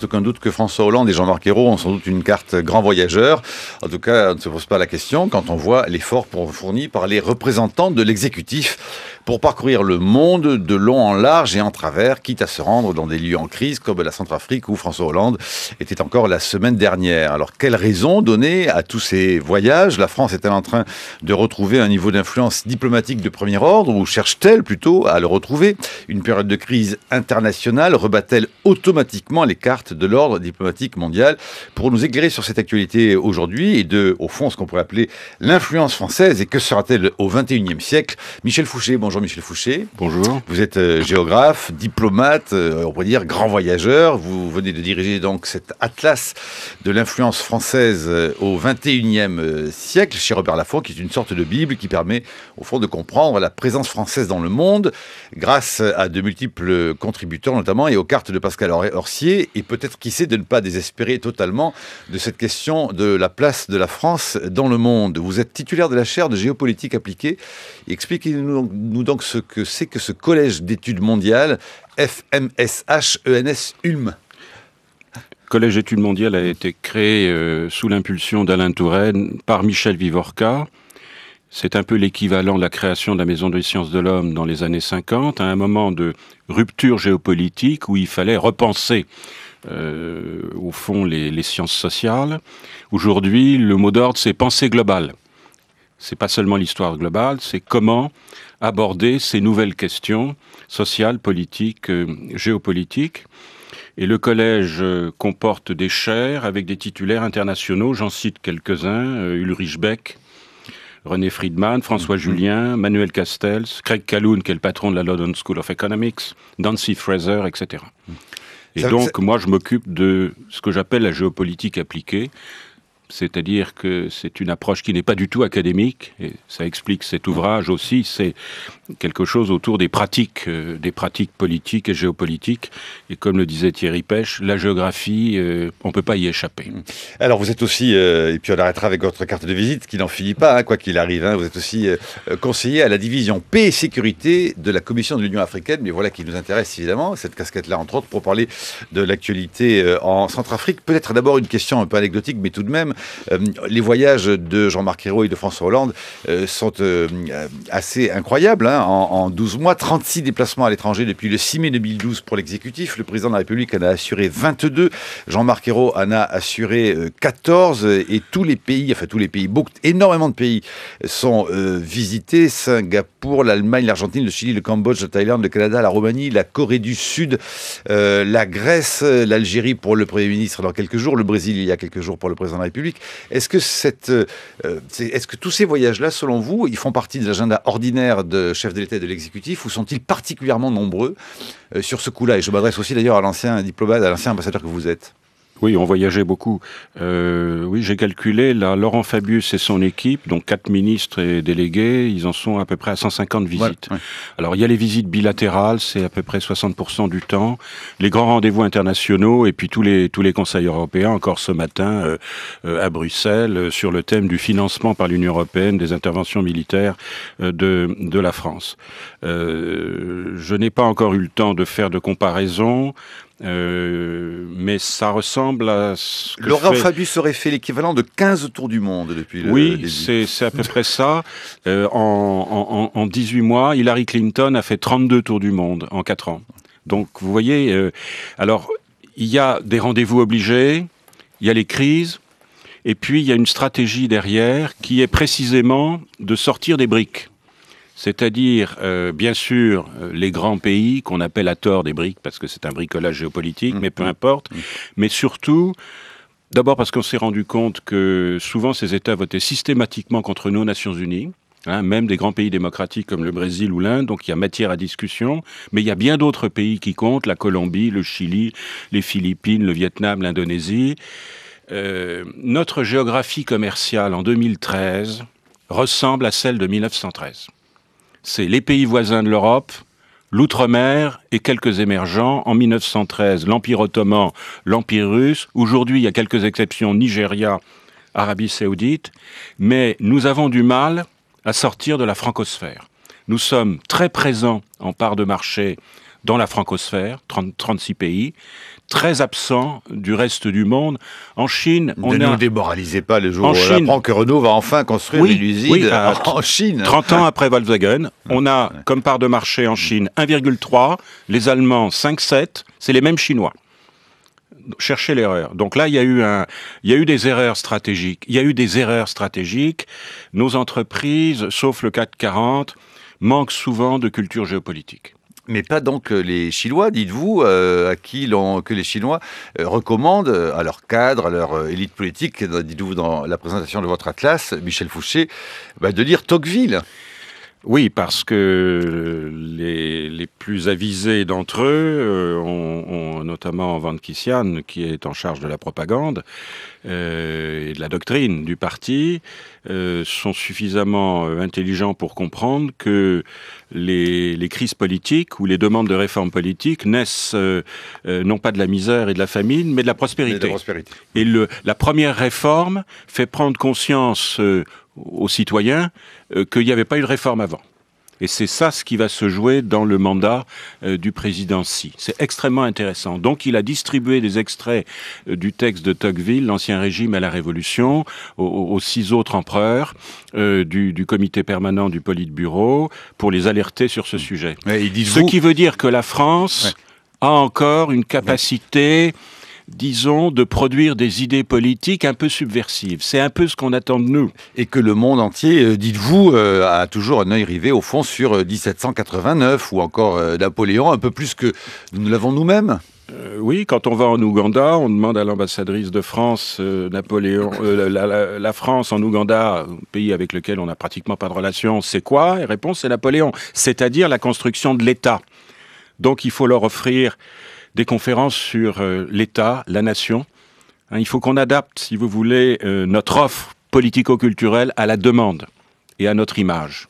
fait aucun doute que François Hollande et Jean-Marc Ayrault ont sans doute une carte grand voyageur. En tout cas, on ne se pose pas la question quand on voit l'effort fourni par les représentants de l'exécutif pour parcourir le monde de long en large et en travers, quitte à se rendre dans des lieux en crise comme la Centrafrique où François Hollande était encore la semaine dernière. Alors, quelle raison donner à tous ces voyages? La France est-elle en train de retrouver un niveau d'influence diplomatique de premier ordre ou cherche-t-elle plutôt à le retrouver? Une période de crise internationale rebat-elle automatiquement les cartes de l'ordre diplomatique mondial? Pour nous éclairer sur cette actualité aujourd'hui et de, au fond, ce qu'on pourrait appeler l'influence française et que sera-t-elle au XXIe siècle, Michel Fouché. Bonjour Michel Fouché. Bonjour. Vous êtes géographe, diplomate, on pourrait dire grand voyageur. Vous venez de diriger donc cet atlas de l'influence française au XXIe siècle chez Robert Laffont, qui est une sorte de bible qui permet au fond de comprendre la présence française dans le monde grâce à de multiples contributeurs notamment et aux cartes de Pascal Orsier, et peut-être qui sait de ne pas désespérer totalement de cette question de la place de la France dans le monde. Vous êtes titulaire de la chaire de géopolitique appliquée. Expliquez-nous donc ce que c'est que ce collège d'études mondiales FMSH-ENS Ulm. Collège d'études mondiales a été créé sous l'impulsion d'Alain Touraine par Michel Vivorca. C'est un peu l'équivalent de la création de la Maison des sciences de l'homme dans les années 50, à un moment de rupture géopolitique où il fallait repenser au fond les sciences sociales. Aujourd'hui, le mot d'ordre, c'est pensée globale. C'est pas seulement l'histoire globale, c'est comment aborder ces nouvelles questions sociales, politiques, géopolitiques. Et le collège comporte des chaires avec des titulaires internationaux. J'en cite quelques-uns, Ulrich Beck, René Friedman, François Julien, Manuel Castells, Craig Calhoun, qui est le patron de la London School of Economics, Nancy Fraser, etc. Et donc, moi, je m'occupe de ce que j'appelle la géopolitique appliquée. C'est-à-dire que c'est une approche qui n'est pas du tout académique, et ça explique cet ouvrage aussi, c'est quelque chose autour des pratiques politiques et géopolitiques. Et comme le disait Thierry Pêche, la géographie, on ne peut pas y échapper. Alors vous êtes aussi, et puis on arrêtera avec votre carte de visite qui n'en finit pas, quoi qu'il arrive, vous êtes aussi conseiller à la division paix et sécurité de la Commission de l'Union africaine, mais voilà qui nous intéresse évidemment, cette casquette-là entre autres, pour parler de l'actualité en Centrafrique. Peut-être d'abord une question un peu anecdotique, mais tout de même, les voyages de Jean-Marc Ayrault et de François Hollande sont assez incroyables. En 12 mois, 36 déplacements à l'étranger depuis le 6 mai 2012 pour l'exécutif. Le président de la République en a assuré 22. Jean-Marc Ayrault en a assuré 14. Et tous les pays, énormément de pays sont visités. Singapour, l'Allemagne, l'Argentine, le Chili, le Cambodge, la Thaïlande, le Canada, la Roumanie, la Corée du Sud, la Grèce, l'Algérie pour le Premier ministre dans quelques jours, le Brésil il y a quelques jours pour le président de la République. Est-ce que tous ces voyages-là, selon vous, ils font partie de l'agenda ordinaire de chef de l'État et de l'exécutif, ou sont-ils particulièrement nombreux sur ce coup-là? Et je m'adresse aussi d'ailleurs à l'ancien diplomate, à l'ancien ambassadeur que vous êtes. Oui, on voyageait beaucoup. Oui, j'ai calculé, là, Laurent Fabius et son équipe, donc 4 ministres et délégués, ils en sont à peu près à 150 visites. Ouais. Alors, il y a les visites bilatérales, c'est à peu près 60% du temps, les grands rendez-vous internationaux, et puis tous les conseils européens, encore ce matin, à Bruxelles, sur le thème du financement par l'Union européenne des interventions militaires de la France. Je n'ai pas encore eu le temps de faire de comparaison, mais ça ressemble à ce que Laurent Fabius aurait fait l'équivalent de 15 tours du monde depuis le début. Oui, c'est à peu près ça. En 18 mois, Hillary Clinton a fait 32 tours du monde en 4 ans. Donc, vous voyez, alors, il y a des rendez-vous obligés, il y a les crises, et puis il y a une stratégie derrière qui est précisément de sortir des briques. C'est-à-dire, bien sûr, les grands pays qu'on appelle à tort des briques, parce que c'est un bricolage géopolitique, mais peu importe. Mais surtout, d'abord parce qu'on s'est rendu compte que souvent ces États votaient systématiquement contre nos Nations Unies, même des grands pays démocratiques comme le Brésil ou l'Inde, donc il y a matière à discussion. Mais il y a bien d'autres pays qui comptent, la Colombie, le Chili, les Philippines, le Vietnam, l'Indonésie. Notre géographie commerciale en 2013 ressemble à celle de 1913. C'est les pays voisins de l'Europe, l'outre-mer et quelques émergents. En 1913, l'Empire ottoman, l'Empire russe. Aujourd'hui, il y a quelques exceptions, Nigeria, Arabie saoudite. Mais nous avons du mal à sortir de la francosphère. Nous sommes très présents en part de marché dans la francosphère, 36 pays, très absent du reste du monde. En Chine, on ne nous démoralisez pas le jour où on apprend que Renault va enfin construire une usine en Chine. 30 ans après Volkswagen, on a comme part de marché en Chine 1,3, les Allemands 5,7, c'est les mêmes Chinois. Cherchez l'erreur. Donc là, il y a eu des erreurs stratégiques. Nos entreprises, sauf le CAC 40, manquent souvent de culture géopolitique. Mais pas donc les Chinois, dites-vous, à qui que les Chinois recommandent à leur cadre, à leur élite politique, dites-vous dans la présentation de votre atlas, Michel Fouché, de lire Tocqueville. Oui, parce que les plus avisés d'entre eux, notamment Van Kisian, qui est en charge de la propagande et de la doctrine du parti, sont suffisamment intelligents pour comprendre que les crises politiques ou les demandes de réformes politiques naissent non pas de la misère et de la famine, mais de la prospérité. Et la première réforme fait prendre conscience aux citoyens qu'il n'y avait pas eu de réforme avant. Et c'est ça ce qui va se jouer dans le mandat du président Xi. C'est extrêmement intéressant. Donc il a distribué des extraits du texte de Tocqueville, l'Ancien Régime à la Révolution, aux 6 autres empereurs du comité permanent du Politburo pour les alerter sur ce sujet. Ce qui veut dire que la France a encore une capacité... disons, de produire des idées politiques un peu subversives. C'est un peu ce qu'on attend de nous. Et que le monde entier, dites-vous, a toujours un œil rivé, au fond, sur 1789 ou encore Napoléon, un peu plus que nous l'avons nous-mêmes. Oui, quand on va en Ouganda, on demande à l'ambassadrice de France, la France en Ouganda, pays avec lequel on n'a pratiquement pas de relation, c'est quoi? Et réponse, c'est Napoléon, c'est-à-dire la construction de l'État. Donc il faut leur offrir des conférences sur l'État, la nation. Il faut qu'on adapte, si vous voulez, notre offre politico-culturelle à la demande et à notre image,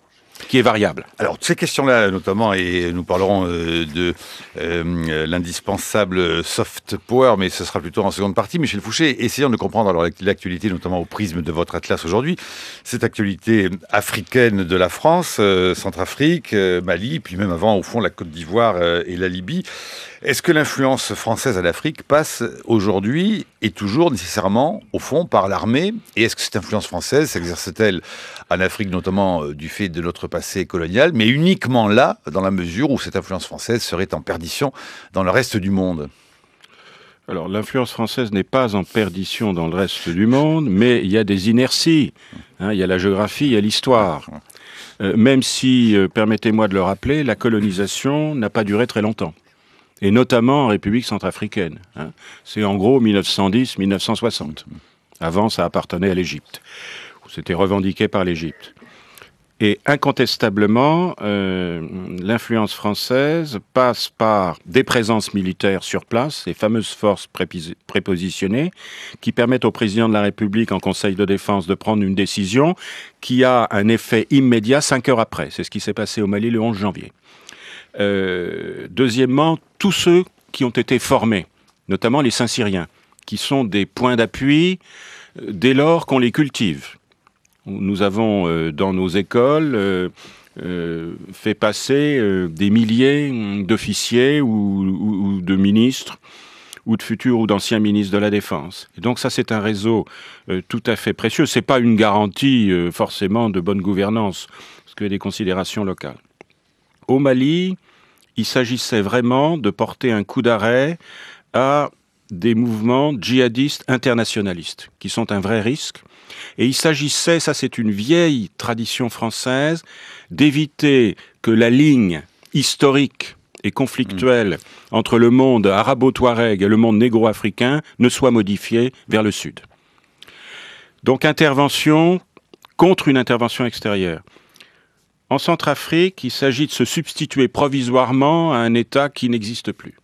qui est variable. Alors, ces questions-là, notamment, et nous parlerons de l'indispensable soft power, mais ce sera plutôt en seconde partie. Michel Fouché, essayons de comprendre alors l'actualité, notamment au prisme de votre atlas aujourd'hui, cette actualité africaine de la France, Centrafrique, Mali, puis même avant, au fond, la Côte d'Ivoire et la Libye. Est-ce que l'influence française en Afrique passe aujourd'hui et toujours nécessairement, au fond, par l'armée? Et est-ce que cette influence française s'exerce-t-elle en Afrique, notamment du fait de notre passé colonial, mais uniquement là, dans la mesure où cette influence française serait en perdition dans le reste du monde? Alors, l'influence française n'est pas en perdition dans le reste du monde, mais il y a des inerties. Il y a la géographie, il y a l'histoire. Même si, permettez-moi de le rappeler, la colonisation n'a pas duré très longtemps. Et notamment en République centrafricaine. C'est en gros 1910-1960. Avant, ça appartenait à l'Égypte. C'était revendiqué par l'Égypte. Et incontestablement, l'influence française passe par des présences militaires sur place, ces fameuses forces prépositionnées, qui permettent au président de la République en Conseil de défense de prendre une décision qui a un effet immédiat 5 heures après. C'est ce qui s'est passé au Mali le 11 janvier. Deuxièmement, tous ceux qui ont été formés, notamment les Saint-Syriens, qui sont des points d'appui dès lors qu'on les cultive. Nous avons dans nos écoles fait passer des milliers d'officiers ou de ministres ou de futurs ou d'anciens ministres de la Défense. Et donc ça, c'est un réseau tout à fait précieux. C'est pas une garantie forcément de bonne gouvernance, parce qu'il y a des considérations locales. Au Mali, il s'agissait vraiment de porter un coup d'arrêt à des mouvements djihadistes internationalistes, qui sont un vrai risque. Et il s'agissait, ça c'est une vieille tradition française, d'éviter que la ligne historique et conflictuelle entre le monde arabo-touareg et le monde négro-africain ne soit modifiée vers le sud. Donc intervention contre une intervention extérieure. En Centrafrique, il s'agit de se substituer provisoirement à un État qui n'existe plus.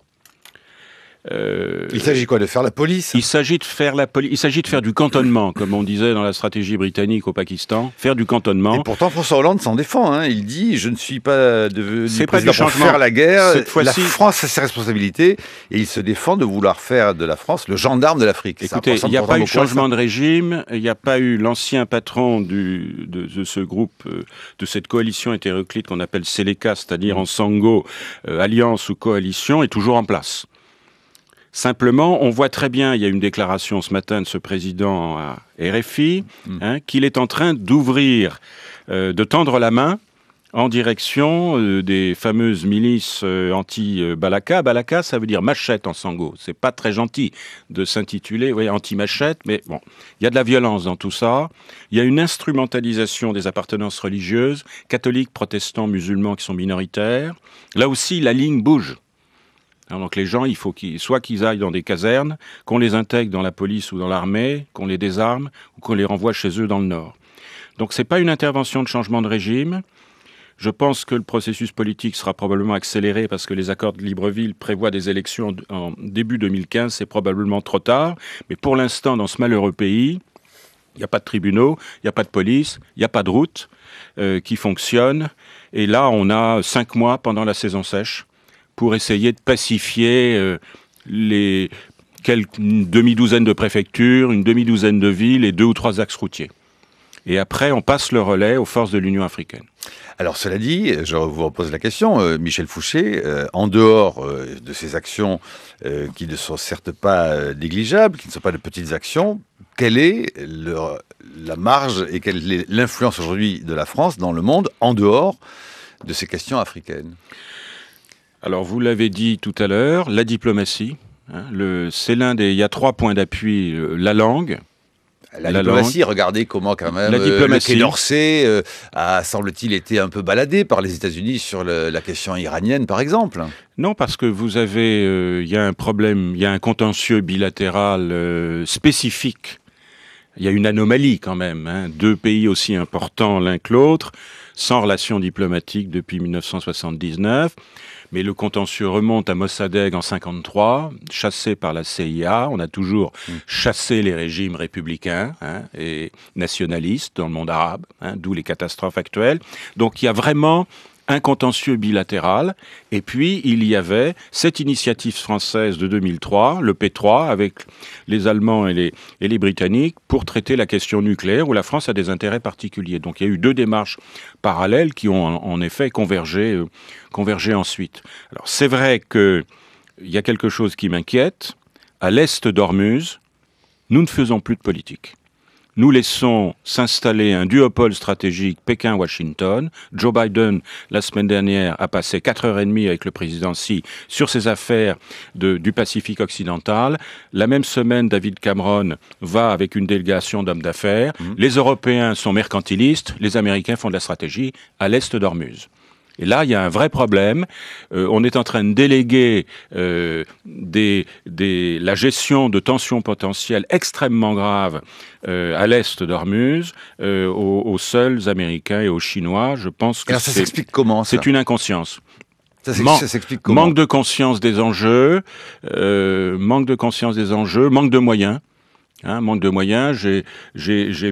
Il s'agit quoi, de faire la police? Il s'agit de faire la police. Il s'agit de faire du cantonnement, comme on disait dans la stratégie britannique au Pakistan. Faire du cantonnement. Et pourtant, François Hollande s'en défend. Il dit: je ne suis pas devenu président pour faire la guerre. La France a ses responsabilités et il se défend de vouloir faire de la France le gendarme de l'Afrique. Écoutez, il n'y a pas eu de changement de régime. Il n'y a pas eu l'ancien patron de ce groupe, de cette coalition hétéroclite qu'on appelle Séléka, c'est-à-dire en Sango, alliance ou coalition, est toujours en place. Simplement, on voit très bien, il y a une déclaration ce matin de ce président à RFI, qu'il est en train d'ouvrir, de tendre la main en direction des fameuses milices anti-Balaka. Balaka, ça veut dire machette en sango. C'est pas très gentil de s'intituler anti-machette, mais bon, il y a de la violence dans tout ça. Il y a une instrumentalisation des appartenances religieuses, catholiques, protestants, musulmans qui sont minoritaires. Là aussi, la ligne bouge. Alors, donc les gens, il faut soit qu'ils aillent dans des casernes, qu'on les intègre dans la police ou dans l'armée, qu'on les désarme ou qu'on les renvoie chez eux dans le Nord. Donc c'est pas une intervention de changement de régime. Je pense que le processus politique sera probablement accéléré parce que les accords de Libreville prévoient des élections en début 2015. C'est probablement trop tard. Mais pour l'instant, dans ce malheureux pays, il n'y a pas de tribunaux, il n'y a pas de police, il n'y a pas de route qui fonctionne. Et là, on a 5 mois pendant la saison sèche pour essayer de pacifier une demi-douzaine de préfectures, une demi-douzaine de villes et 2 ou 3 axes routiers. Et après, on passe le relais aux forces de l'Union africaine. Alors cela dit, je vous repose la question, Michel Fouché, en dehors de ces actions qui ne sont certes pas négligeables, qui ne sont pas de petites actions, quelle est la marge et quelle est l'influence aujourd'hui de la France dans le monde en dehors de ces questions africaines? Alors vous l'avez dit tout à l'heure, la diplomatie, il y a 3 points d'appui, la langue. La diplomatie, regardez comment quand même le Quai d'Orsay a, semble-t-il, été un peu baladé par les États-Unis sur la question iranienne, par exemple. Non, parce que vous avez, il y a un problème, il y a un contentieux bilatéral spécifique. Il y a une anomalie quand même, 2 pays aussi importants l'un que l'autre, sans relations diplomatiques depuis 1979. Mais le contentieux remonte à Mossadegh en 1953, chassé par la CIA. On a toujours chassé les régimes républicains et nationalistes dans le monde arabe, d'où les catastrophes actuelles. Donc il y a vraiment un contentieux bilatéral. Et puis il y avait cette initiative française de 2003, le P3, avec les Allemands et les Britanniques, pour traiter la question nucléaire, où la France a des intérêts particuliers. Donc il y a eu 2 démarches parallèles qui ont en effet convergé ensuite. Alors c'est vrai qu'il y a quelque chose qui m'inquiète. À l'est d'Ormuz, nous ne faisons plus de politique. Nous laissons s'installer un duopole stratégique Pékin-Washington. Joe Biden, la semaine dernière, a passé 4h30 avec le président Xi sur ces affaires du Pacifique occidental. La même semaine, David Cameron va avec une délégation d'hommes d'affaires. Les Européens sont mercantilistes, les Américains font de la stratégie à l'est d'Ormuz. Et là, il y a un vrai problème. On est en train de déléguer la gestion de tensions potentielles extrêmement graves à l'est d'Ormuz aux seuls Américains et aux Chinois. Je pense que ça s'explique comment, ça ? C'est une inconscience. Ça s'explique comment ? Manque de conscience des enjeux, manque de moyens. Manque de moyens. J'ai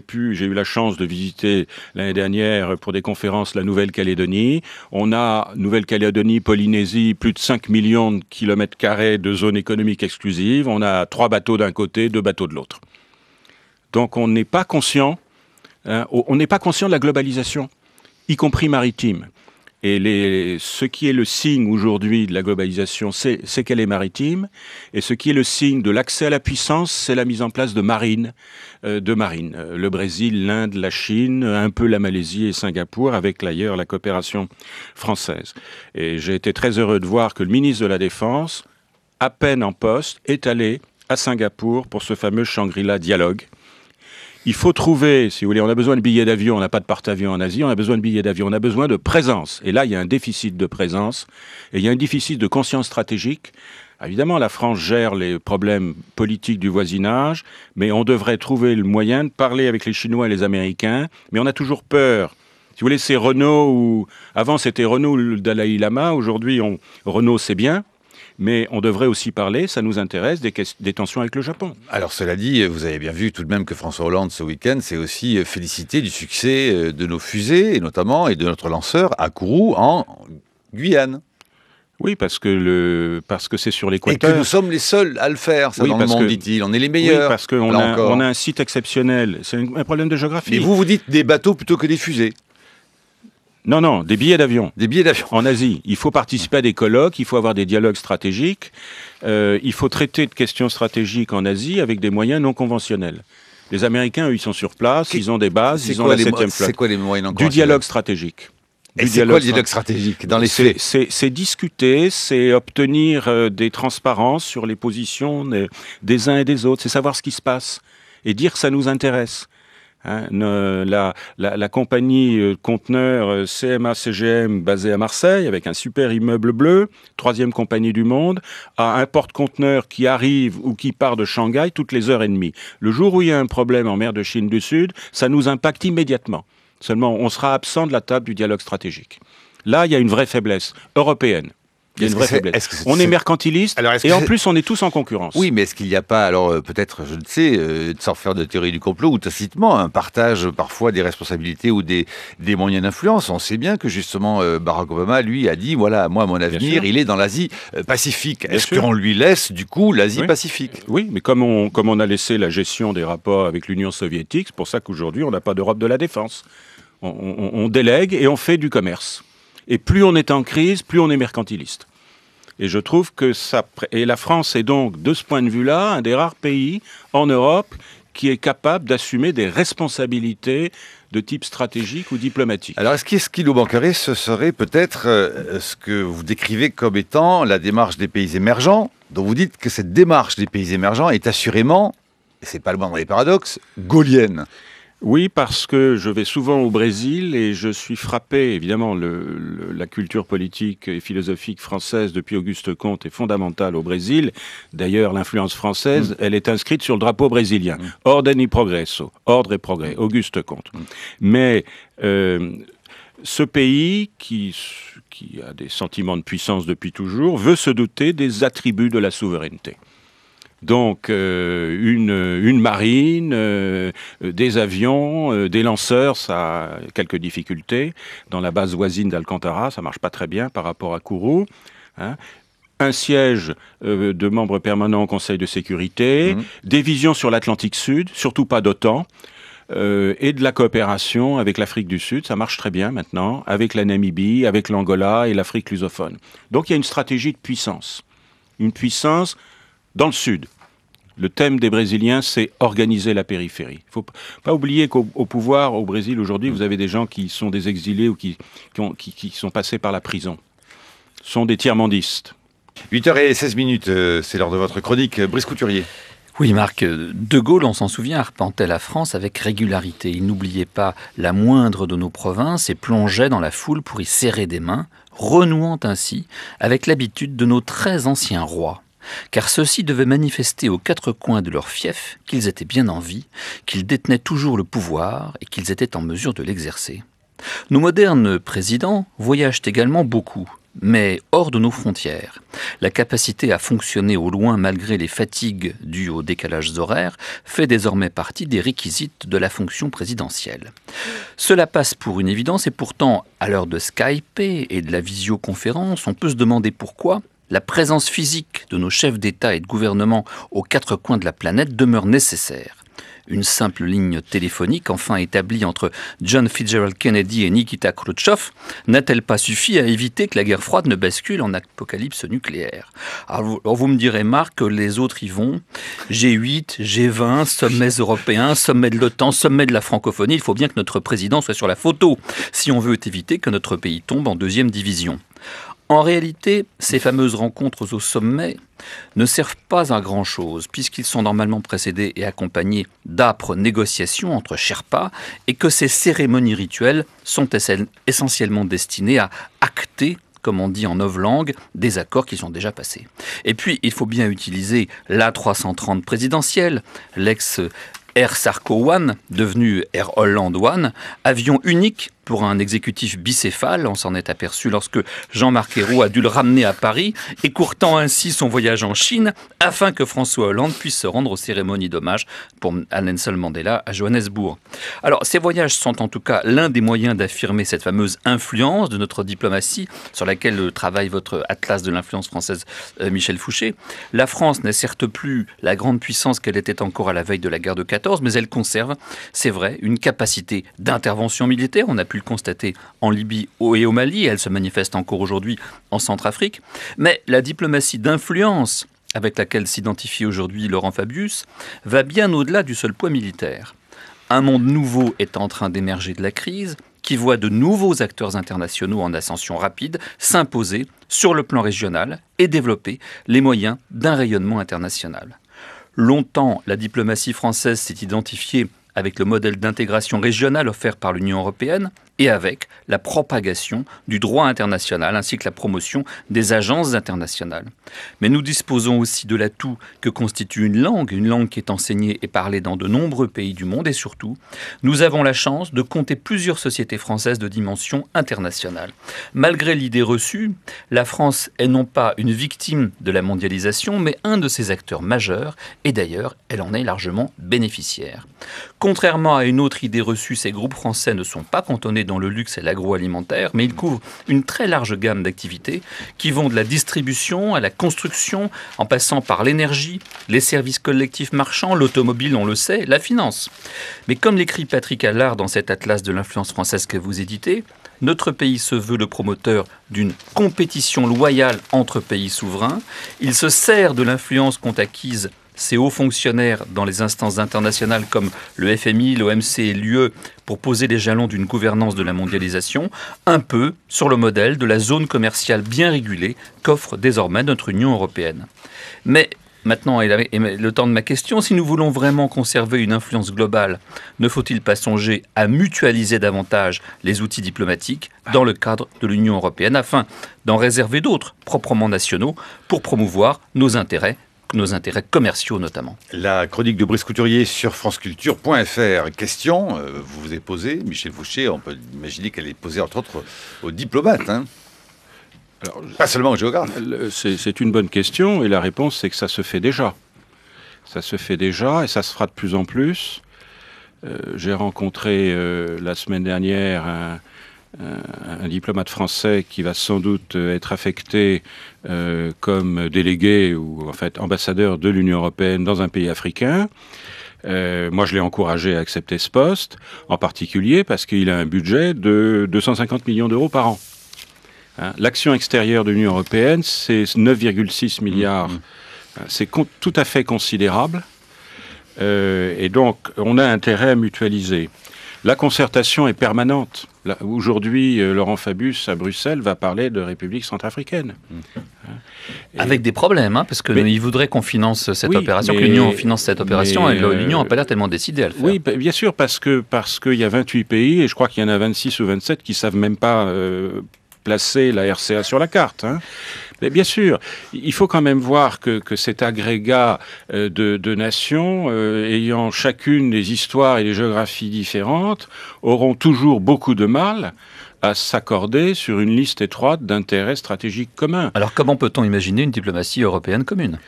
eu la chance de visiter l'année dernière pour des conférences la Nouvelle-Calédonie. On a Nouvelle-Calédonie, Polynésie, plus de 5 millions de kilomètres carrés de zone économique exclusive. On a 3 bateaux d'un côté, 2 bateaux de l'autre. Donc on n'est pas conscient, de la globalisation, y compris maritime. Et ce qui est le signe aujourd'hui de la globalisation, c'est qu'elle est maritime. Et ce qui est le signe de l'accès à la puissance, c'est la mise en place de marines. Le Brésil, l'Inde, la Chine, un peu la Malaisie et Singapour, avec d'ailleurs la coopération française. Et j'ai été très heureux de voir que le ministre de la Défense, à peine en poste, est allé à Singapour pour ce fameux Shangri-La Dialogue. Il faut trouver, si vous voulez, on a besoin de billets d'avion, on n'a pas de porte-avions en Asie, on a besoin de billets d'avion, on a besoin de présence. Et là, il y a un déficit de présence, et il y a un déficit de conscience stratégique. Évidemment, la France gère les problèmes politiques du voisinage, mais on devrait trouver le moyen de parler avec les Chinois et les Américains, mais on a toujours peur. Si vous voulez, c'est Renault, avant c'était Renault ou le Dalai Lama, aujourd'hui Renault c'est bien. Mais on devrait aussi parler, ça nous intéresse, des tensions avec le Japon. Alors cela dit, vous avez bien vu tout de même que François Hollande, ce week-end, s'est aussi félicité du succès de nos fusées, et notamment, et de notre lanceur à Kourou, en Guyane. Oui, parce que c'est sur l'équateur. Et que nous sommes les seuls à le faire, ça, dans le monde, dit-il. On est les meilleurs. Oui, parce qu'on a un site exceptionnel. C'est un problème de géographie. Mais vous dites des bateaux plutôt que des fusées. Non, des billets d'avion. Des billets d'avion. En Asie. Il faut participer à des colloques, il faut avoir des dialogues stratégiques, il faut traiter de questions stratégiques en Asie avec des moyens non conventionnels. Les Américains, eux, ils sont sur place, ils ont des bases, ils ont la 7e flotte. C'est quoi les moyens non conventionnels ? Du dialogue stratégique. Et c'est quoi le dialogue stratégique dans les faits ? C'est discuter, c'est obtenir des transparences sur les positions des uns et des autres, c'est savoir ce qui se passe et dire que ça nous intéresse. Hein, la compagnie conteneur CMA-CGM basée à Marseille, avec un super immeuble bleu, 3e compagnie du monde, a un porte-conteneur qui arrive ou qui part de Shanghai toutes les heures et demie. Le jour où il y a un problème en mer de Chine du Sud, ça nous impacte immédiatement. Seulement, on sera absent de la table du dialogue stratégique. Là, il y a une vraie faiblesse européenne. Il y a une vraie faiblesse. On est mercantiliste et en plus, on est tous en concurrence. Oui, mais est-ce qu'il n'y a pas, alors peut-être, je ne sais, sans faire de théorie du complot ou tacitement, un partage parfois des responsabilités ou des moyens d'influence ? On sait bien que justement Barack Obama, lui, a dit, voilà, moi, mon avenir, il est dans l'Asie Pacifique. Est-ce qu'on lui laisse, du coup, l'Asie Pacifique ? Oui, mais comme on a laissé la gestion des rapports avec l'Union soviétique, c'est pour ça qu'aujourd'hui, on n'a pas d'Europe de la défense. On délègue et on fait du commerce. Et plus on est en crise, plus on est mercantiliste. Et je trouve que et la France est donc, de ce point de vue-là, un des rares pays en Europe qui est capable d'assumer des responsabilités de type stratégique ou diplomatique. Alors, est-ce que ce qui nous manquerait, ce serait peut-être ce que vous décrivez comme étant la démarche des pays émergents, dont vous dites que cette démarche des pays émergents est assurément, et c'est pas le moindre des paradoxes, gaullienne. Oui, parce que je vais souvent au Brésil et je suis frappé, évidemment, la culture politique et philosophique française depuis Auguste Comte est fondamentale au Brésil. D'ailleurs, l'influence française, elle est inscrite sur le drapeau brésilien. Ordem y progresso, ordre et progrès, Auguste Comte. Mais ce pays, qui a des sentiments de puissance depuis toujours, veut se doter des attributs de la souveraineté. Donc une marine, des avions, des lanceurs, ça a quelques difficultés. Dans la base voisine d'Alcantara, ça marche pas très bien par rapport à Kourou. Hein. Un siège de membres permanents au Conseil de sécurité, des visions sur l'Atlantique Sud, surtout pas d'OTAN, et de la coopération avec l'Afrique du Sud, ça marche très bien maintenant, avec la Namibie, avec l'Angola et l'Afrique lusophone. Donc il y a une stratégie de puissance. Une puissance dans le Sud. Le thème des Brésiliens, c'est organiser la périphérie. Il ne faut pas oublier qu'au pouvoir, au Brésil, aujourd'hui, vous avez des gens qui sont des exilés ou qui sont passés par la prison. Ce sont des tiers-mondistes. 8h16, c'est l'heure de votre chronique. Brice Couturier. Oui, Marc, De Gaulle, on s'en souvient, arpentait la France avec régularité. Il n'oubliait pas la moindre de nos provinces et plongeait dans la foule pour y serrer des mains, renouant ainsi avec l'habitude de nos très anciens rois. Car ceux-ci devaient manifester aux quatre coins de leur fief qu'ils étaient bien en vie, qu'ils détenaient toujours le pouvoir et qu'ils étaient en mesure de l'exercer. Nos modernes présidents voyagent également beaucoup, mais hors de nos frontières. La capacité à fonctionner au loin malgré les fatigues dues aux décalages horaires fait désormais partie des réquisites de la fonction présidentielle. Cela passe pour une évidence et pourtant, à l'heure de Skype et de la visioconférence, on peut se demander pourquoi la présence physique de nos chefs d'État et de gouvernement aux quatre coins de la planète demeure nécessaire. Une simple ligne téléphonique enfin établie entre John Fitzgerald Kennedy et Nikita Khrouchtchev n'a-t-elle pas suffi à éviter que la guerre froide ne bascule en apocalypse nucléaire ? Alors vous me direz, Marc, que les autres y vont. G8, G20, sommets européens, sommet de l'OTAN, sommet de la francophonie. Il faut bien que notre président soit sur la photo si on veut éviter que notre pays tombe en deuxième division. En réalité, ces fameuses rencontres au sommet ne servent pas à grand-chose, puisqu'ils sont normalement précédés et accompagnés d'âpres négociations entre Sherpas, et que ces cérémonies rituelles sont essentiellement destinées à acter, comme on dit en novlangue, des accords qui sont déjà passés. Et puis, il faut bien utiliser l'A330 présidentielle, l'ex-Air Sarko One, devenu Air Holland One, avion unique pour un exécutif bicéphale. On s'en est aperçu lorsque Jean-Marc Ayrault a dû le ramener à Paris, écourtant ainsi son voyage en Chine, afin que François Hollande puisse se rendre aux cérémonies d'hommage pour Nelson Mandela à Johannesburg. Alors, ces voyages sont en tout cas l'un des moyens d'affirmer cette fameuse influence de notre diplomatie, sur laquelle travaille votre atlas de l'influence française, Michel Fouché. La France n'est certes plus la grande puissance qu'elle était encore à la veille de la guerre de 14, mais elle conserve, c'est vrai, une capacité d'intervention militaire. On a pu pu le constater en Libye et au Mali, et elle se manifeste encore aujourd'hui en Centrafrique. Mais la diplomatie d'influence avec laquelle s'identifie aujourd'hui Laurent Fabius va bien au-delà du seul poids militaire. Un monde nouveau est en train d'émerger de la crise, qui voit de nouveaux acteurs internationaux en ascension rapide s'imposer sur le plan régional et développer les moyens d'un rayonnement international. Longtemps, la diplomatie française s'est identifiée avec le modèle d'intégration régionale offert par l'Union européenne et avec la propagation du droit international ainsi que la promotion des agences internationales. Mais nous disposons aussi de l'atout que constitue une langue qui est enseignée et parlée dans de nombreux pays du monde et surtout, nous avons la chance de compter plusieurs sociétés françaises de dimension internationale. Malgré l'idée reçue, la France est non pas une victime de la mondialisation, mais un de ses acteurs majeurs et d'ailleurs, elle en est largement bénéficiaire. Contrairement à une autre idée reçue, ces groupes français ne sont pas cantonnés dans le luxe et l'agroalimentaire, mais ils couvrent une très large gamme d'activités qui vont de la distribution à la construction, en passant par l'énergie, les services collectifs marchands, l'automobile, on le sait, la finance. Mais comme l'écrit Patrick Allard dans cet atlas de l'influence française que vous éditez, notre pays se veut le promoteur d'une compétition loyale entre pays souverains. Il se sert de l'influence qu'ont acquise ces hauts fonctionnaires dans les instances internationales comme le FMI, l'OMC et l'UE pour poser les jalons d'une gouvernance de la mondialisation, un peu sur le modèle de la zone commerciale bien régulée qu'offre désormais notre Union européenne. Mais maintenant est le temps de ma question. Si nous voulons vraiment conserver une influence globale, ne faut-il pas songer à mutualiser davantage les outils diplomatiques dans le cadre de l'Union européenne afin d'en réserver d'autres, proprement nationaux, pour promouvoir nos intérêts commerciaux notamment. La chronique de Brice Couturier sur franceculture.fr. Question, vous vous êtes posée, Michel Fouché, on peut imaginer qu'elle est posée entre autres aux diplomates, hein. Alors, pas seulement aux géographes. C'est une bonne question et la réponse c'est que ça se fait déjà. Ça se fait déjà et ça se fera de plus en plus. J'ai rencontré la semaine dernière un diplomate français qui va sans doute être affecté comme délégué ou en fait ambassadeur de l'Union européenne dans un pays africain. Moi, je l'ai encouragé à accepter ce poste, en particulier parce qu'il a un budget de 250 millions d'euros par an. Hein, l'action extérieure de l'Union européenne, c'est 9,6 milliards. C'est tout à fait considérable. Et donc, on a intérêt à mutualiser. La concertation est permanente. Aujourd'hui, Laurent Fabius, à Bruxelles, va parler de République centrafricaine. Avec des problèmes, parce qu'il voudrait qu'on finance cette opération, que l'Union finance cette opération, et l'Union n'a pas l'air tellement décidée à le faire. Oui, bien sûr, parce qu'il y a 28 pays, et je crois qu'il y en a 26 ou 27 qui ne savent même pas placer la RCA sur la carte. Hein. Mais bien sûr, il faut quand même voir que cet agrégat de nations, ayant chacune des histoires et des géographies différentes, auront toujours beaucoup de mal à s'accorder sur une liste étroite d'intérêts stratégiques communs. Alors comment peut-on imaginer une diplomatie européenne commune ?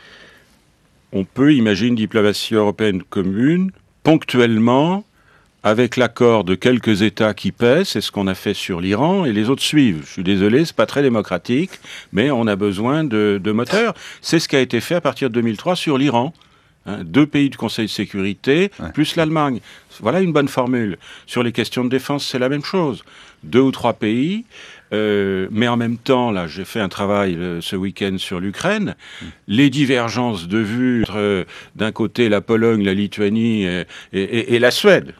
On peut imaginer une diplomatie européenne commune, ponctuellement, avec l'accord de quelques États qui pèsent, c'est ce qu'on a fait sur l'Iran, et les autres suivent. Je suis désolé, c'est pas très démocratique, mais on a besoin de moteurs. C'est ce qui a été fait à partir de 2003 sur l'Iran. 2 pays du Conseil de sécurité, plus l'Allemagne. Voilà une bonne formule. Sur les questions de défense, c'est la même chose. 2 ou 3 pays, mais en même temps, là, j'ai fait un travail ce week-end sur l'Ukraine. Les divergences de vues entre, d'un côté, la Pologne, la Lituanie et la Suède.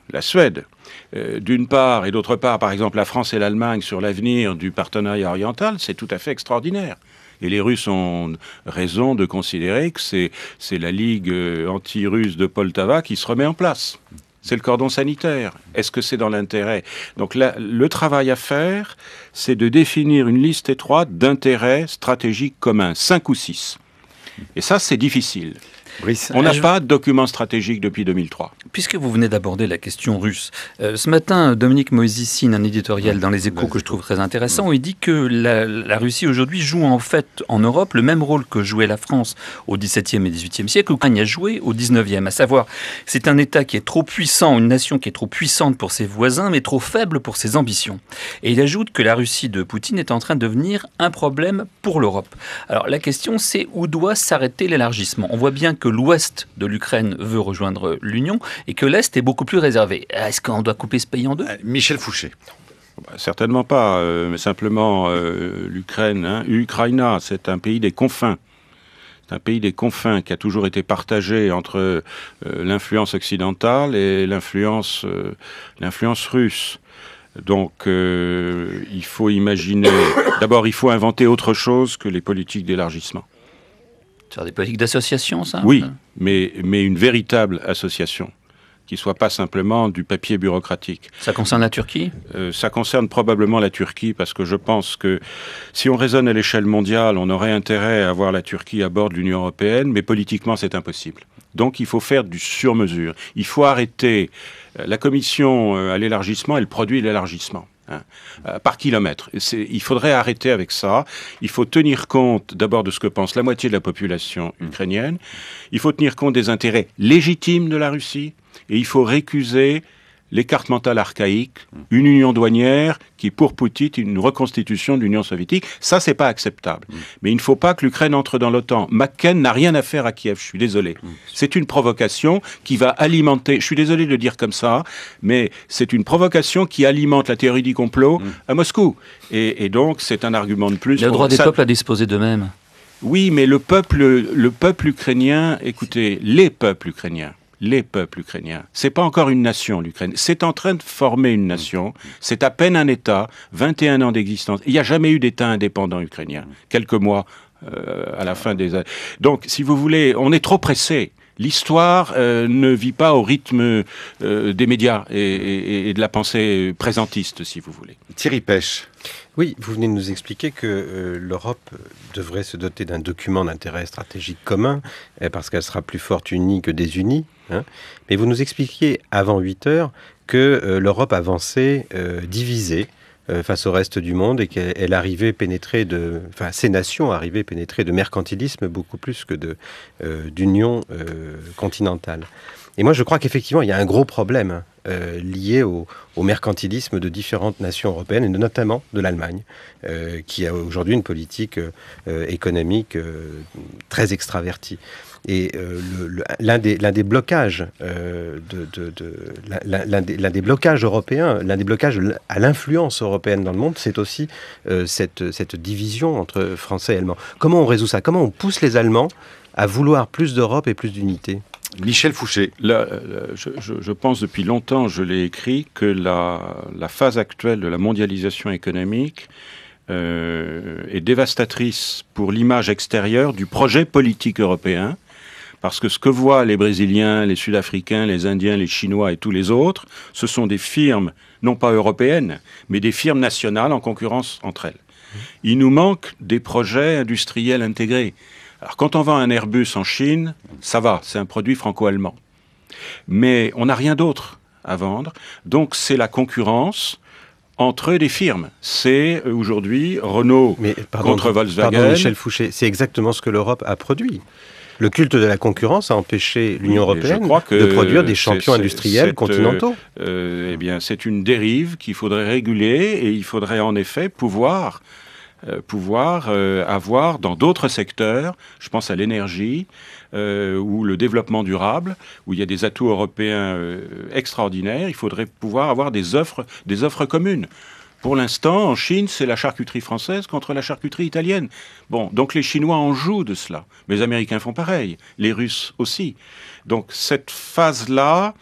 D'une part, et d'autre part, par exemple, la France et l'Allemagne sur l'avenir du partenariat oriental, c'est tout à fait extraordinaire. Et les Russes ont raison de considérer que c'est la Ligue anti-russe de Poltava qui se remet en place. C'est le cordon sanitaire. Est-ce que c'est dans l'intérêt ? Donc là, le travail à faire, c'est de définir une liste étroite d'intérêts stratégiques communs, 5 ou 6. Et ça, c'est difficile. Brice, on n'a pas de document stratégique depuis 2003. Puisque vous venez d'aborder la question russe, ce matin, Dominique Moïsi signe un éditorial dans Les Échos que je trouve très intéressant, où il dit que la Russie aujourd'hui joue en fait en Europe le même rôle que jouait la France au XVIIe et XVIIIe siècle, ou l'Ukraine a joué au XIXe, à savoir c'est un État qui est trop puissant, une nation qui est trop puissante pour ses voisins, mais trop faible pour ses ambitions. Et il ajoute que la Russie de Poutine est en train de devenir un problème pour l'Europe. Alors la question c'est où doit s'arrêter l'élargissement ? On voit bien que l'ouest de l'Ukraine veut rejoindre l'Union et que l'est est beaucoup plus réservé. Est-ce qu'on doit couper ce pays en deux ? Michel Fouché. Certainement pas, mais simplement l'Ukraine. Ukraina, c'est un pays des confins. C'est un pays des confins qui a toujours été partagé entre l'influence occidentale et l'influence russe. Donc, il faut imaginer... D'abord, il faut inventer autre chose que les politiques d'élargissement. Faire des politiques d'association, ça? Oui, mais une véritable association, qui ne soit pas simplement du papier bureaucratique. Ça concerne la Turquie? Ça concerne probablement la Turquie, parce que je pense que si on raisonne à l'échelle mondiale, on aurait intérêt à avoir la Turquie à bord de l'Union européenne, mais politiquement, c'est impossible. Donc, il faut faire du sur-mesure. Il faut arrêter... La Commission à l'élargissement, elle produit l'élargissement. Par kilomètre. Il faudrait arrêter avec ça. Il faut tenir compte d'abord de ce que pense la moitié de la population ukrainienne. Il faut tenir compte des intérêts légitimes de la Russie. Et il faut récuser les cartes mentales archaïques, une union douanière qui, pour Poutine, une reconstitution de l'Union soviétique. Ça, c'est pas acceptable. Mais il ne faut pas que l'Ukraine entre dans l'OTAN. McCain n'a rien à faire à Kiev, je suis désolé. C'est une provocation qui va alimenter, je suis désolé de le dire comme ça, mais c'est une provocation qui alimente la théorie du complot à Moscou. Et donc, c'est un argument de plus. Il y a le droit des peuples à disposer d'eux-mêmes. Oui, mais le peuple ukrainien, écoutez, les peuples ukrainiens, c'est pas encore une nation, l'Ukraine. C'est en train de former une nation. C'est à peine un État, 21 ans d'existence. Il n'y a jamais eu d'État indépendant ukrainien. Quelques mois à la fin des années. Donc, si vous voulez, on est trop pressé. L'histoire ne vit pas au rythme des médias et de la pensée présentiste, si vous voulez. Thierry Pêche. Oui, vous venez de nous expliquer que l'Europe devrait se doter d'un document d'intérêt stratégique commun, parce qu'elle sera plus forte unie que désunie. Mais vous nous expliquiez avant 8 heures que l'Europe avançait divisée face au reste du monde et qu'elle arrivait pénétrée ces nations arrivaient pénétrées de mercantilisme beaucoup plus que d'union continentale. Et moi, je crois qu'effectivement, il y a un gros problème lié au mercantilisme de différentes nations européennes, et notamment de l'Allemagne, qui a aujourd'hui une politique économique très extravertie. Et l'un des blocages l'un des blocages européens, l'un des blocages à l'influence européenne dans le monde, c'est aussi cette division entre Français et Allemands. Comment on résout ça? Comment on pousse les Allemands à vouloir plus d'Europe et plus d'unité? Michel Fouché. Je pense depuis longtemps, je l'ai écrit, que la phase actuelle de la mondialisation économique est dévastatrice pour l'image extérieure du projet politique européen. Parce que ce que voient les Brésiliens, les Sud-Africains, les Indiens, les Chinois et tous les autres, ce sont des firmes, non pas européennes, mais des firmes nationales en concurrence entre elles. Il nous manque des projets industriels intégrés. Alors quand on vend un Airbus en Chine, ça va, c'est un produit franco-allemand. Mais on n'a rien d'autre à vendre, donc c'est la concurrence entre des firmes. C'est aujourd'hui Renault contre Volkswagen. Pardon Michel Fouché, c'est exactement ce que l'Europe a produit. Le culte de la concurrence a empêché l'Union européenne de produire des champions industriels continentaux. Eh bien, c'est une dérive qu'il faudrait réguler et il faudrait en effet pouvoir avoir dans d'autres secteurs, je pense à l'énergie ou le développement durable, où il y a des atouts européens extraordinaires, il faudrait pouvoir avoir des offres communes. Pour l'instant, en Chine, c'est la charcuterie française contre la charcuterie italienne. Bon, donc les Chinois en jouent de cela. Mais les Américains font pareil, les Russes aussi. Donc cette phase-là,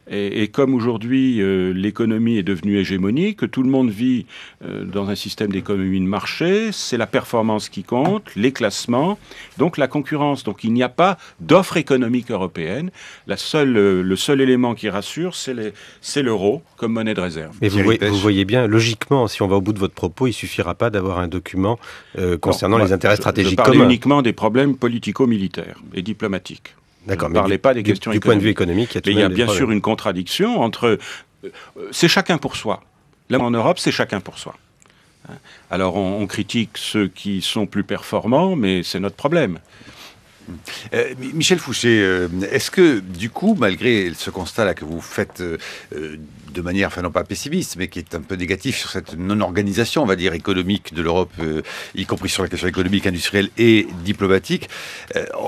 et comme aujourd'hui l'économie est devenue hégémonique, tout le monde vit dans un système d'économie de marché, c'est la performance qui compte, les classements, donc la concurrence. Donc il n'y a pas d'offre économique européenne. Le seul élément qui rassure, c'est l'euro comme monnaie de réserve. Mais vous voyez bien, logiquement, si on va au bout de votre propos, il ne suffira pas d'avoir un document concernant les intérêts stratégiques communs. Je parlais uniquement des problèmes politico-militaires et diplomatiques. D'accord, ne parlait pas des questions du point de vue économique, il y a bien sûr une contradiction entre... c'est chacun pour soi. Là, en Europe, c'est chacun pour soi. Alors, on critique ceux qui sont plus performants, mais c'est notre problème. Michel Fouché, est-ce que, du coup, malgré ce constat-là que vous faites de manière, enfin non pas pessimiste, mais qui est un peu négatif sur cette non-organisation, on va dire, économique de l'Europe, y compris sur la question économique, industrielle et diplomatique,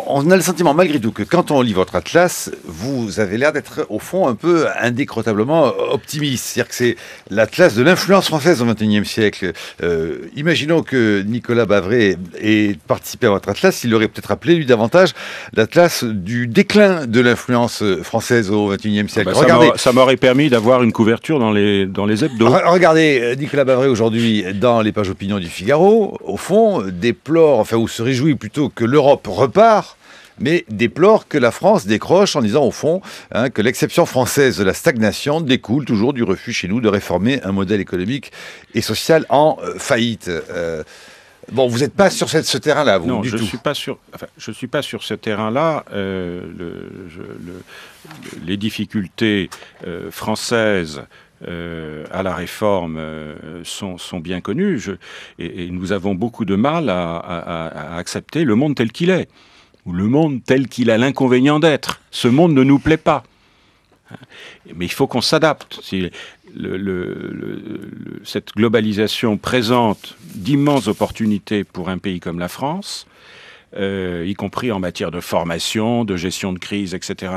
on a le sentiment, malgré tout, que quand on lit votre atlas, vous avez l'air d'être, au fond, un peu indécrotablement optimiste. C'est-à-dire que c'est l'atlas de l'influence française au XXIe siècle. Imaginons que Nicolas Bavray ait participé à votre atlas, il aurait peut-être appelé, lui, davantage l'atlas du déclin de l'influence française au XXIe siècle. Regardez, ça m'aurait permis d'avoir une couverture dans les hebdos. Regardez, Nicolas Bavray aujourd'hui dans les pages opinion du Figaro, au fond, déplore, enfin, ou se réjouit plutôt que l'Europe repart, mais déplore que la France décroche en disant au fond que l'exception française de la stagnation découle toujours du refus chez nous de réformer un modèle économique et social en faillite. Bon, vous n'êtes pas sur ce terrain-là, vous, non, du tout. Non, je suis pas sur ce terrain-là. Les difficultés françaises à la réforme sont bien connues. Et nous avons beaucoup de mal à accepter le monde tel qu'il est, ou le monde tel qu'il a l'inconvénient d'être. Ce monde ne nous plaît pas. Mais il faut qu'on s'adapte. Cette globalisation présente d'immenses opportunités pour un pays comme la France, y compris en matière de formation, de gestion de crise, etc.,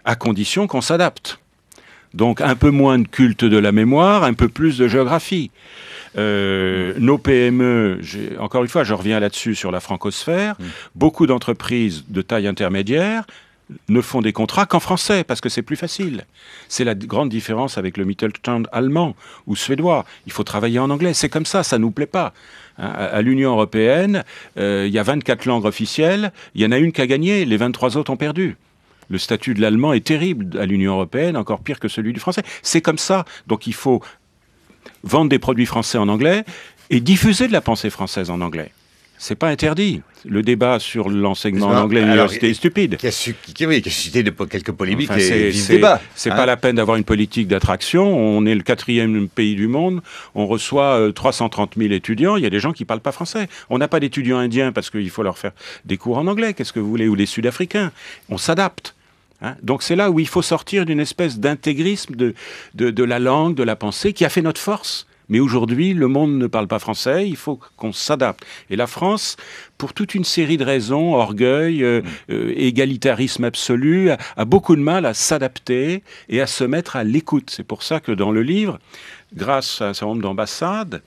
à condition qu'on s'adapte. Donc un peu moins de culte de la mémoire, un peu plus de géographie. Nos PME, encore une fois, je reviens là-dessus sur la francosphère, beaucoup d'entreprises de taille intermédiaire ne font des contrats qu'en français, parce que c'est plus facile. C'est la grande différence avec le Mittelstand allemand ou suédois. Il faut travailler en anglais. C'est comme ça ne nous plaît pas. À l'Union européenne, il y a 24 langues officielles, il y en a une qui a gagné, les 23 autres ont perdu. Le statut de l'allemand est terrible à l'Union européenne, encore pire que celui du français. C'est comme ça. Donc il faut vendre des produits français en anglais et diffuser de la pensée française en anglais. C'est pas interdit. Le débat sur l'enseignement en anglais à l'université est stupide. Qui a suscité quelques polémiques et vifs débats. C'est pas la peine d'avoir une politique d'attraction. On est le 4e pays du monde. On reçoit 330 000 étudiants. Il y a des gens qui parlent pas français. On n'a pas d'étudiants indiens parce qu'il faut leur faire des cours en anglais. Qu'est-ce que vous voulez? Ou des Sud-Africains. On s'adapte. Donc c'est là où il faut sortir d'une espèce d'intégrisme de la langue, de la pensée, qui a fait notre force. Mais aujourd'hui, le monde ne parle pas français, il faut qu'on s'adapte. Et la France, pour toute une série de raisons, orgueil, égalitarisme absolu, a beaucoup de mal à s'adapter et à se mettre à l'écoute. C'est pour ça que dans le livre, grâce à un certain nombre d'ambassades,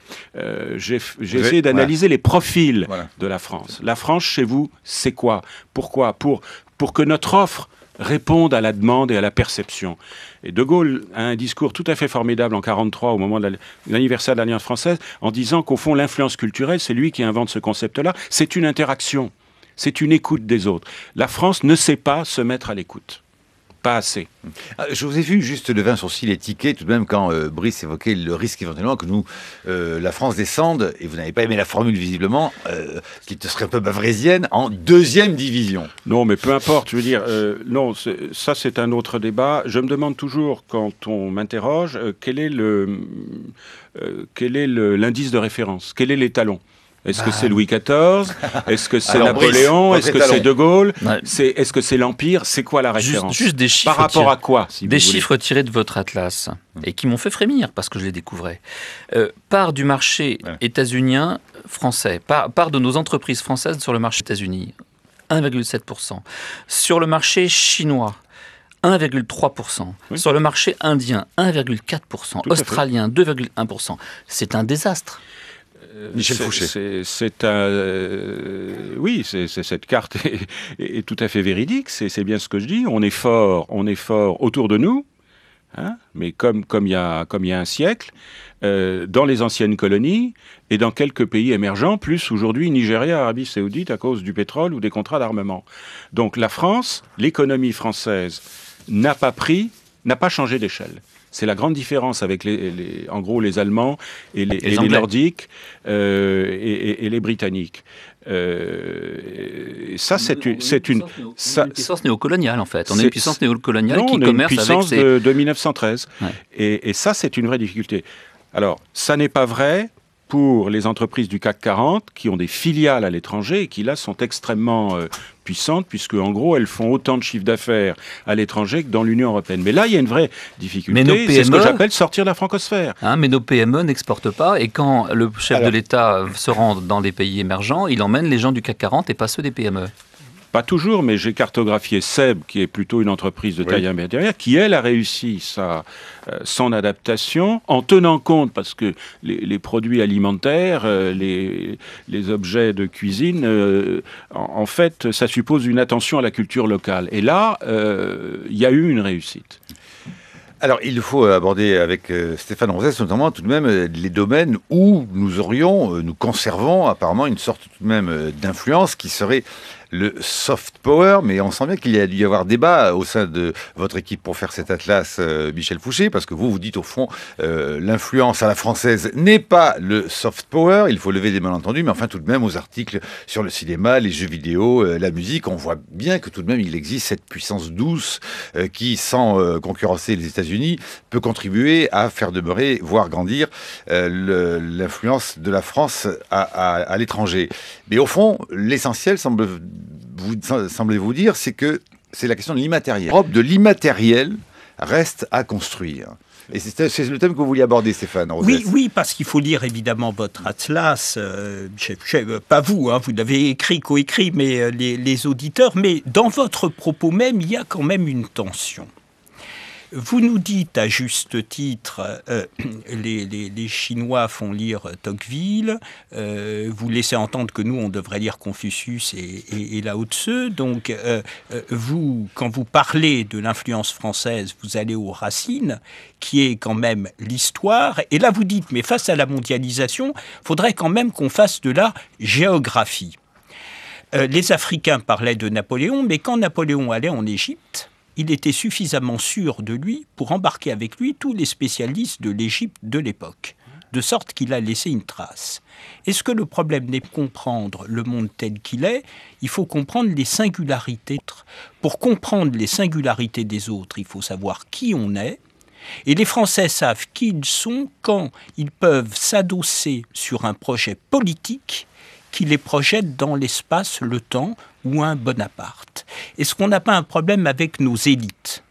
j'ai essayé d'analyser les profils de la France. La France, chez vous, c'est quoi? Pourquoi? Pour que notre offre réponde à la demande et à la perception. Et De Gaulle a un discours tout à fait formidable en 1943, au moment de l'anniversaire de l'Alliance française, en disant qu'au fond, l'influence culturelle, c'est lui qui invente ce concept-là. C'est une interaction, c'est une écoute des autres. La France ne sait pas se mettre à l'écoute. Pas assez. Je vous ai vu juste lever un sourcil et tiquer tout de même quand Brice évoquait le risque éventuellement que nous, la France descende, et vous n'avez pas aimé la formule visiblement, qui serait un peu bavrésienne, en 2e division. Non, mais peu importe, je veux dire, non, ça c'est un autre débat. Je me demande toujours, quand on m'interroge, quel est l'indice de référence? Quel est l'étalon? Est-ce que c'est Louis XIV? Est-ce que c'est Napoléon? Est-ce que c'est De Gaulle? Est-ce que c'est l'Empire? C'est quoi la référence? Juste des chiffres. Par rapport à quoi, si vous Des voulez. chiffres tirés de votre atlas et qui m'ont fait frémir parce que je les découvrais. Part du marché états-unien français, part de nos entreprises françaises sur le marché états-unis, 1,7%. Sur le marché chinois, 1,3%. Oui. Sur le marché indien, 1,4%. Australien, 2,1%. C'est un désastre. Michel Fouché. Oui, cette carte est tout à fait véridique. C'est bien ce que je dis. On est fort autour de nous, mais comme il y a un siècle, dans les anciennes colonies et dans quelques pays émergents, plus aujourd'hui Nigeria, Arabie Saoudite, à cause du pétrole ou des contrats d'armement. Donc la France, l'économie française n'a pas changé d'échelle. C'est la grande différence avec en gros les Allemands et les Nordiques et les Britanniques. Ça, c'est une puissance néocoloniale en fait. On est une puissance néocoloniale qui commerce avec. On est une puissance de 1913. Ouais. Et ça, c'est une vraie difficulté. Alors, ça n'est pas vrai pour les entreprises du CAC 40 qui ont des filiales à l'étranger et qui là sont extrêmement puissantes, puisque en gros elles font autant de chiffre d'affaires à l'étranger que dans l'Union européenne. Mais là il y a une vraie difficulté, c'est ce que j'appelle sortir de la francosphère. Mais nos PME n'exportent pas, et quand le chef de l'État se rend dans des pays émergents, il emmène les gens du CAC 40 et pas ceux des PME. Pas toujours, mais j'ai cartographié SEB, qui est plutôt une entreprise de taille intermédiaire, qui, elle, a réussi son adaptation en tenant compte, parce que les produits alimentaires, les objets de cuisine, en fait, ça suppose une attention à la culture locale. Et là, il y a eu une réussite. Alors, il faut aborder avec Stéphane Rosès, notamment, tout de même, les domaines où nous conservons apparemment une sorte tout de même d'influence qui serait le soft power, mais on sent bien qu'il y a dû y avoir débat au sein de votre équipe pour faire cet atlas, Michel Fouché, parce que vous dites au fond, l'influence à la française n'est pas le soft power, il faut lever des malentendus, mais enfin tout de même aux articles sur le cinéma, les jeux vidéo, la musique, on voit bien que tout de même il existe cette puissance douce qui, sans concurrencer les États-Unis, peut contribuer à faire demeurer, voire grandir l'influence de la France à l'étranger. Mais au fond, l'essentiel semblez-vous dire, c'est que c'est la question de l'immatériel. L'Europe de l'immatériel reste à construire. Et c'est le thème que vous vouliez aborder, Stéphane Rosès. Oui, parce qu'il faut lire évidemment votre atlas. Pas vous, vous l'avez coécrit, mais les auditeurs. Mais dans votre propos même, il y a quand même une tension. Vous nous dites à juste titre, les Chinois font lire Tocqueville, vous laissez entendre que nous, on devrait lire Confucius et Lao Tse. Donc, vous, quand vous parlez de l'influence française, vous allez aux racines, qui est quand même l'histoire. Et là, vous dites, mais face à la mondialisation, il faudrait quand même qu'on fasse de la géographie. Les Africains parlaient de Napoléon, mais quand Napoléon allait en Égypte, il était suffisamment sûr de lui pour embarquer avec lui tous les spécialistes de l'Égypte de l'époque, de sorte qu'il a laissé une trace. Est-ce que le problème n'est pas de comprendre le monde tel qu'il est? Il faut comprendre les singularités. Pour comprendre les singularités des autres, il faut savoir qui on est. Et les Français savent qui ils sont quand ils peuvent s'adosser sur un projet politique qui les projette dans l'espace, le temps, ou un Bonaparte. Est-ce qu'on n'a pas un problème avec nos élites?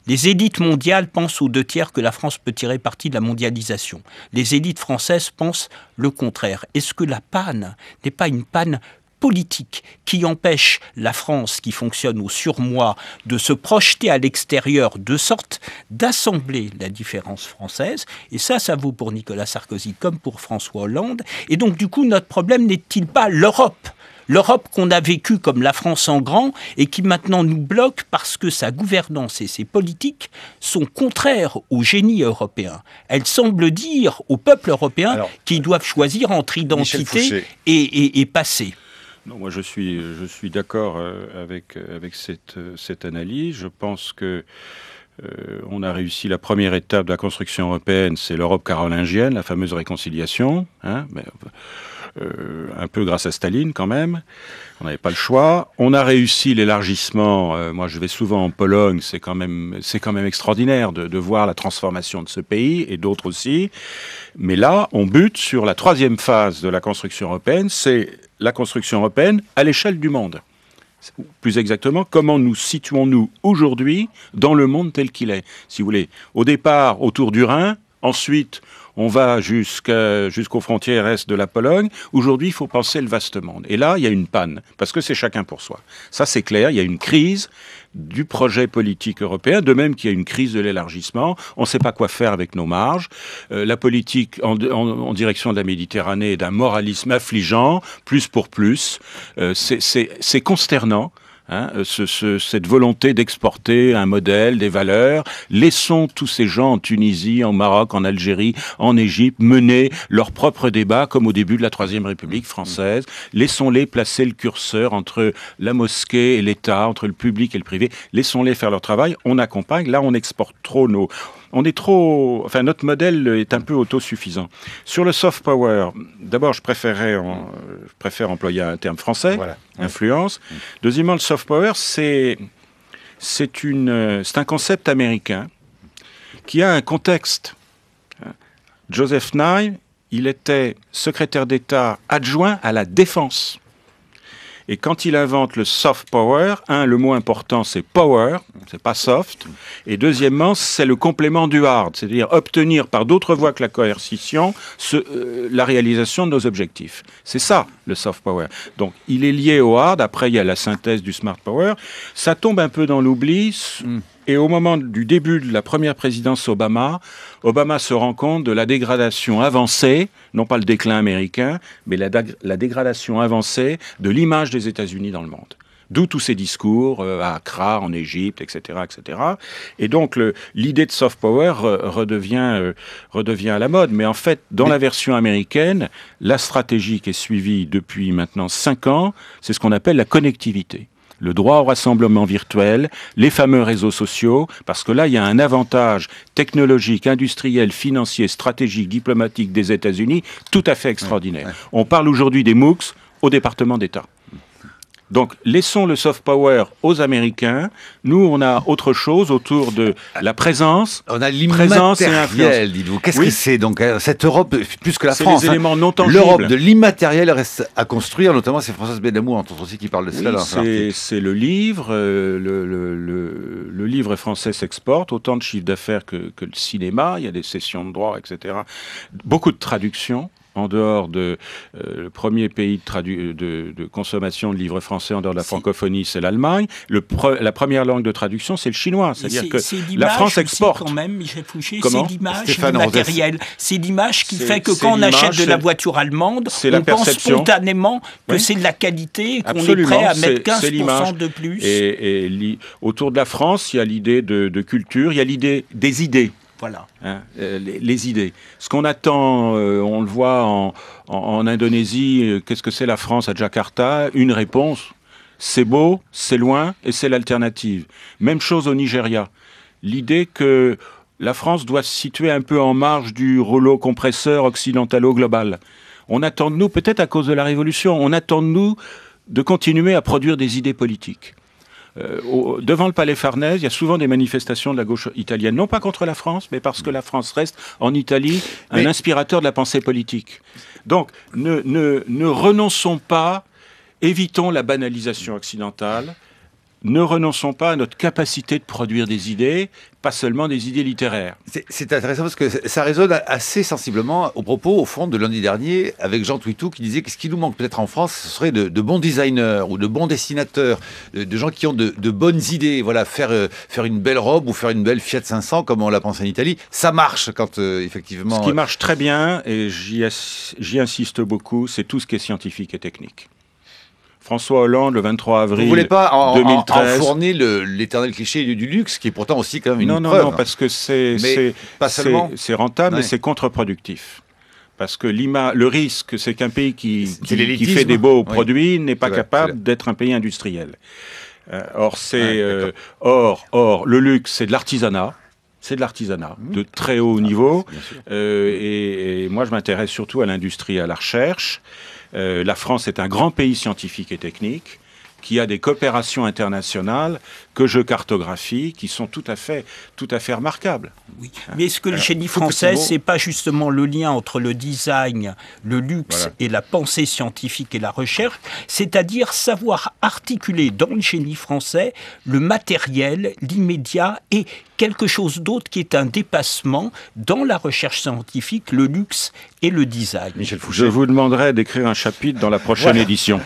Les élites mondiales pensent aux 2/3 que la France peut tirer parti de la mondialisation. Les élites françaises pensent le contraire. Est-ce que la panne n'est pas une panne politique qui empêche la France, qui fonctionne au surmoi, de se projeter à l'extérieur de sorte d'assembler la différence française? Et ça vaut pour Nicolas Sarkozy comme pour François Hollande. Et donc, du coup, notre problème n'est-il pas l'Europe? L'Europe qu'on a vécue comme la France en grand et qui maintenant nous bloque parce que sa gouvernance et ses politiques sont contraires au génie européen. Elle semble dire au peuple européen qu'ils doivent choisir entre identité et passé. Non, moi je suis d'accord avec cette analyse. Je pense que on a réussi la première étape de la construction européenne, c'est l'Europe carolingienne, la fameuse réconciliation, un peu grâce à Staline quand même. On n'avait pas le choix. On a réussi l'élargissement. Moi, je vais souvent en Pologne. C'est quand même extraordinaire de voir la transformation de ce pays et d'autres aussi. Mais là, on bute sur la troisième phase de la construction européenne. C'est la construction européenne à l'échelle du monde. Plus exactement, comment nous situons-nous aujourd'hui dans le monde tel qu'il est? Si vous voulez, au départ, autour du Rhin, ensuite, on va jusqu'aux frontières est de la Pologne. Aujourd'hui, il faut penser le vaste monde. Et là, il y a une panne, parce que c'est chacun pour soi. Ça, c'est clair, il y a une crise du projet politique européen, de même qu'il y a une crise de l'élargissement. On ne sait pas quoi faire avec nos marges. La politique en direction de la Méditerranée est d'un moralisme affligeant, plus pour plus. C'est consternant. Cette volonté d'exporter un modèle, des valeurs. Laissons tous ces gens en Tunisie, en Maroc, en Algérie, en Égypte mener leur propre débat comme au début de la Troisième République française. Laissons-les placer le curseur entre la mosquée et l'État, entre le public et le privé. Laissons-les faire leur travail. On accompagne. Là, on exporte trop notre modèle est un peu autosuffisant. Sur le soft power, d'abord, je préfère employer un terme français, influence. Deuxièmement, le soft power, c'est un concept américain qui a un contexte. Joseph Nye il était secrétaire d'État adjoint à la défense. Et quand il invente le soft power, le mot important c'est power, c'est pas soft. Et deuxièmement, c'est le complément du hard, c'est-à-dire obtenir par d'autres voies que la coercition la réalisation de nos objectifs. C'est ça le soft power. Donc il est lié au hard. Après il y a la synthèse du smart power. Ça tombe un peu dans l'oubli. Et au moment du début de la première présidence Obama se rend compte de la dégradation avancée, non pas le déclin américain, mais la dégradation avancée de l'image des États-Unis dans le monde. D'où tous ces discours à Accra, en Égypte, etc., etc. Et donc l'idée de soft power redevient à la mode. Mais en fait, dans la version américaine, la stratégie qui est suivie depuis maintenant 5 ans, c'est ce qu'on appelle la connectivité. Le droit au rassemblement virtuel, les fameux réseaux sociaux, parce que là, il y a un avantage technologique, industriel, financier, stratégique, diplomatique des États-Unis tout à fait extraordinaire. On parle aujourd'hui des MOOCs au département d'État. Donc, laissons le soft power aux Américains. Nous, on a autre chose autour de la présence. On a l'immatériel, dites-vous. Qu'est-ce que c'est donc cette Europe, plus que la France? C'est les éléments non tangibles. L'Europe de l'immatériel reste à construire, notamment c'est Françoise Benamou, entre autres aussi, qui parle de cela. C'est le livre. Le livre français s'exporte, autant de chiffre d'affaires que le cinéma. Il y a des sessions de droit, etc. Beaucoup de traductions. En dehors de le premier pays de consommation de livres français en dehors de la francophonie, c'est l'Allemagne. La première langue de traduction, c'est le chinois. C'est-à-dire que la France exporte. Quand même, Michel Fouché, c'est l'image du matériel. C'est l'image qui fait que quand on achète de la voiture allemande, on pense spontanément que c'est de la qualité et qu'on est prêt à mettre 15% de plus. Et autour de la France, il y a l'idée de culture, il y a l'idée des idées. Voilà. Les idées. Ce qu'on attend, on le voit en Indonésie, qu'est-ce que c'est la France à Jakarta? Une réponse, c'est beau, c'est loin et c'est l'alternative. Même chose au Nigeria. L'idée que la France doit se situer un peu en marge du rouleau compresseur occidentalo-global. On attend de nous, peut-être à cause de la Révolution, on attend de nous de continuer à produire des idées politiques. Devant le palais Farnèse, il y a souvent des manifestations de la gauche italienne, non pas contre la France, mais parce que la France reste en Italie un inspirateur de la pensée politique. Donc, ne renonçons pas, évitons la banalisation occidentale, ne renonçons pas à notre capacité de produire des idées, pas seulement des idées littéraires. C'est intéressant parce que ça résonne assez sensiblement au propos, au fond, de lundi dernier, avec Jean Twitou qui disait que ce qui nous manque peut-être en France, ce serait de bons designers ou de bons dessinateurs, de gens qui ont de bonnes idées. Voilà, faire une belle robe ou faire une belle Fiat 500 comme on l'a pensé en Italie, ça marche quand effectivement... Ce qui marche très bien, et j'y insiste beaucoup, c'est tout ce qui est scientifique et technique. François Hollande, le 23 avril 2013... Vous ne voulez pas enfourner l'éternel cliché du luxe, qui est pourtant aussi quand même une preuve. Non, parce que c'est rentable, mais c'est contre-productif. Parce que le risque, c'est qu'un pays qui fait des beaux produits n'est pas capable d'être un pays industriel. Or, le luxe, c'est de l'artisanat. C'est de l'artisanat de très haut niveau. Et moi, je m'intéresse surtout à l'industrie et à la recherche. La France est un grand pays scientifique et technique qui a des coopérations internationales que je cartographie, qui sont tout à fait remarquables. Oui. Mais est-ce que le génie français, c'est pas justement le lien entre le design, le luxe et la pensée scientifique et la recherche, c'est-à-dire savoir articuler dans le génie français le matériel, l'immédiat et quelque chose d'autre qui est un dépassement dans la recherche scientifique, le luxe et le design. Michel Fouché. Je vous demanderai d'écrire un chapitre dans la prochaine édition.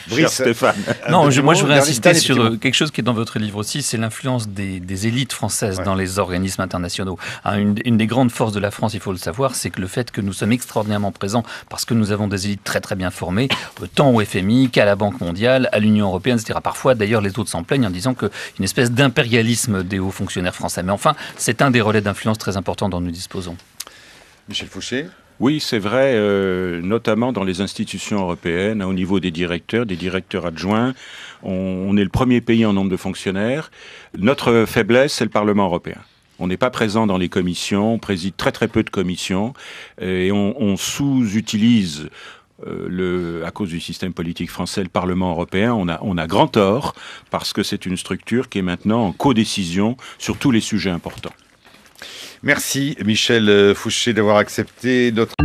Cher Stéphane. Non, moi je voudrais insister sur quelque chose qui est dans votre livre aussi, c'est l'influence des élites françaises dans les organismes internationaux. Une des grandes forces de la France, il faut le savoir, c'est que le fait que nous sommes extraordinairement présents parce que nous avons des élites très très bien formées, tant au FMI qu'à la Banque mondiale, à l'Union européenne, etc. Parfois, d'ailleurs, les autres s'en plaignent en disant qu'il y a une espèce d'impérialisme des hauts fonctionnaires français. Mais enfin, c'est un des relais d'influence très importants dont nous disposons. Michel Fouché. Oui, c'est vrai, notamment dans les institutions européennes, au niveau des directeurs adjoints. On est le premier pays en nombre de fonctionnaires. Notre faiblesse, c'est le Parlement européen. On n'est pas présent dans les commissions, on préside très très peu de commissions et on sous-utilise à cause du système politique français, le Parlement européen. On a grand tort parce que c'est une structure qui est maintenant en codécision sur tous les sujets importants. Merci Michel Fouché d'avoir accepté notre...